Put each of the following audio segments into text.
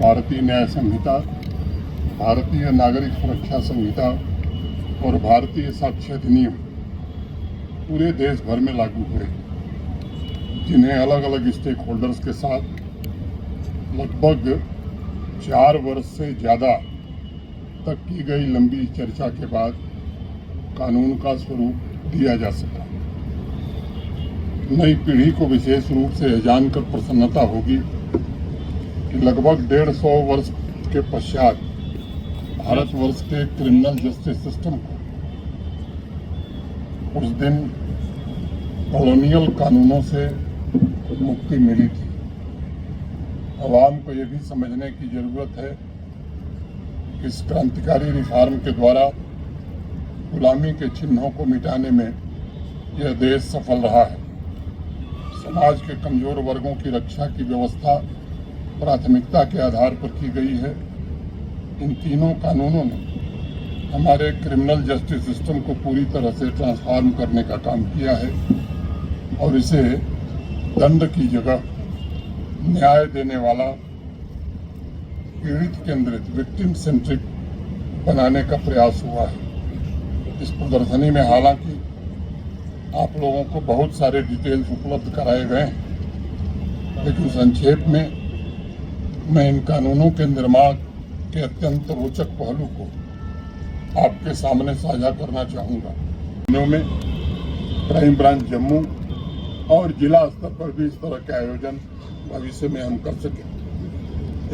भारतीय न्याय संहिता, भारतीय नागरिक सुरक्षा संहिता और भारतीय साक्ष्य अधिनियम पूरे देश भर में लागू हुए, जिन्हें अलग अलग स्टेक होल्डर्स के साथ लगभग 4 वर्ष से ज़्यादा तक की गई लंबी चर्चा के बाद कानून का स्वरूप दिया जा सका। नई पीढ़ी को विशेष रूप से यह जानकर प्रसन्नता होगी कि लगभग 150 वर्ष के पश्चात भारतवर्ष के क्रिमिनल जस्टिस सिस्टम को उस दिन कॉलोनियल कानूनों से मुक्ति मिली थी। आवाम को यह भी समझने की जरूरत है कि इस क्रांतिकारी रिफॉर्म के द्वारा गुलामी के चिन्हों को मिटाने में यह देश सफल रहा है। समाज के कमजोर वर्गों की रक्षा की व्यवस्था प्राथमिकता के आधार पर की गई है। इन तीनों कानूनों ने हमारे क्रिमिनल जस्टिस सिस्टम को पूरी तरह से ट्रांसफॉर्म करने का काम किया है और इसे दंड की जगह न्याय देने वाला, पीड़ित केंद्रित, विक्टिम सेंट्रिक बनाने का प्रयास हुआ है। इस प्रदर्शनी में हालांकि आप लोगों को बहुत सारे डिटेल्स उपलब्ध कराए गए हैं, लेकिन संक्षेप में मैं इन कानूनों के निर्माण के अत्यंत रोचक पहलू को आपके सामने साझा करना चाहूँगा। दिनों में क्राइम ब्रांच जम्मू और जिला स्तर पर भी इस तरह के आयोजन भविष्य में हम कर सकें।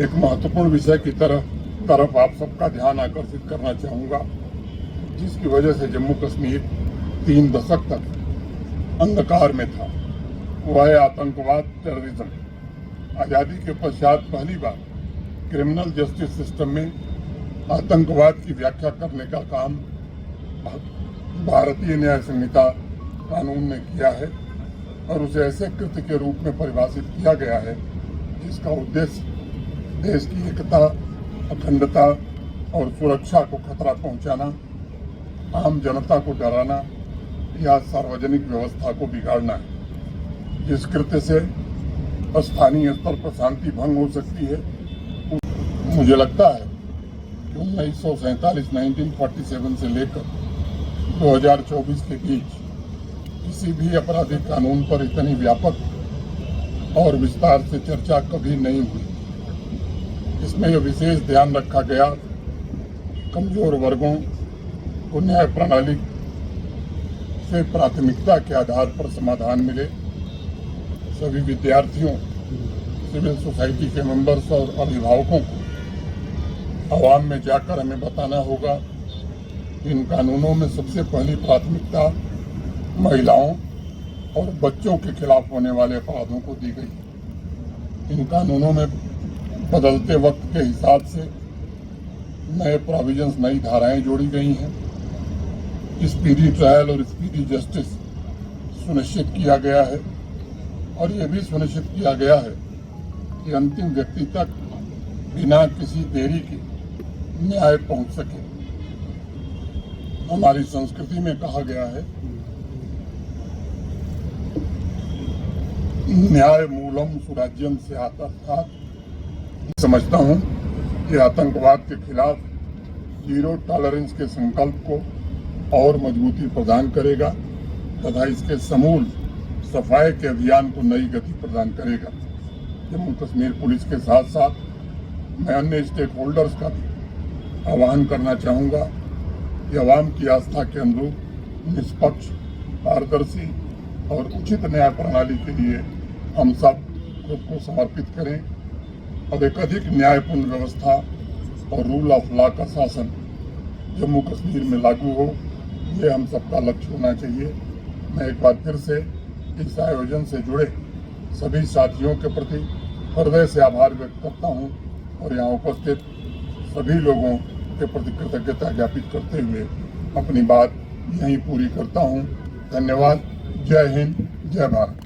एक महत्वपूर्ण विषय की तरफ आप सबका ध्यान आकर्षित करना चाहूँगा, जिसकी वजह से जम्मू कश्मीर 3 दशक तक अंधकार में था। वह है आतंकवाद, टेररिज्म। आज़ादी के पश्चात पहली बार क्रिमिनल जस्टिस सिस्टम में आतंकवाद की व्याख्या करने का काम भारतीय न्याय संहिता कानून ने किया है और उसे ऐसे कृत्य के रूप में परिभाषित किया गया है जिसका उद्देश्य देश की एकता, अखंडता और सुरक्षा को खतरा पहुंचाना, आम जनता को डराना या सार्वजनिक व्यवस्था को बिगाड़ना है। जिस कृत्य से स्थानीय स्तर पर शांति भंग हो सकती है, मुझे लगता है कि 1947 से लेकर 2024 के बीच किसी भी आपराधिक कानून पर इतनी व्यापक और विस्तार से चर्चा कभी नहीं हुई। इसमें यह विशेष ध्यान रखा गया कमजोर वर्गों को न्याय प्रणाली से प्राथमिकता के आधार पर समाधान मिले। सभी विद्यार्थियों, सिविल सोसाइटी के मेंबर्स और अभिभावकों को आवाम में जाकर हमें बताना होगा कि इन कानूनों में सबसे पहली प्राथमिकता महिलाओं और बच्चों के खिलाफ होने वाले अपराधों को दी गई। इन कानूनों में बदलते वक्त के हिसाब से नए प्रोविजंस, नई धाराएं जोड़ी गई हैं। स्पीडी ट्रायल और स्पीडी जस्टिस सुनिश्चित किया गया है और यह भी सुनिश्चित किया गया है कि अंतिम व्यक्ति तक बिना किसी देरी के न्याय पहुंच सके। हमारी संस्कृति में कहा गया है, न्याय मूलम सुराज्यम से आता था। समझता हूं कि आतंकवाद के खिलाफ जीरो टॉलरेंस के संकल्प को और मजबूती प्रदान करेगा तथा इसके समूल सफाई के अभियान को नई गति प्रदान करेगा। जम्मू कश्मीर पुलिस के साथ साथ मैं अन्य स्टेक होल्डर्स का भी आह्वान करना चाहूँगा कि आवाम की आस्था के अनुरूप निष्पक्ष, पारदर्शी और उचित न्याय प्रणाली के लिए हम सब खुद को समर्पित करें और एक अधिक न्यायपूर्ण व्यवस्था और रूल ऑफ लॉ का शासन जम्मू कश्मीर में लागू हो, ये हम सबका लक्ष्य होना चाहिए। मैं एक बार फिर से इस आयोजन से जुड़े सभी साथियों के प्रति हृदय से आभार व्यक्त करता हूं और यहाँ उपस्थित सभी लोगों के प्रति कृतज्ञता ज्ञापित करते हुए अपनी बात यहीं पूरी करता हूं। धन्यवाद। जय हिंद, जय भारत।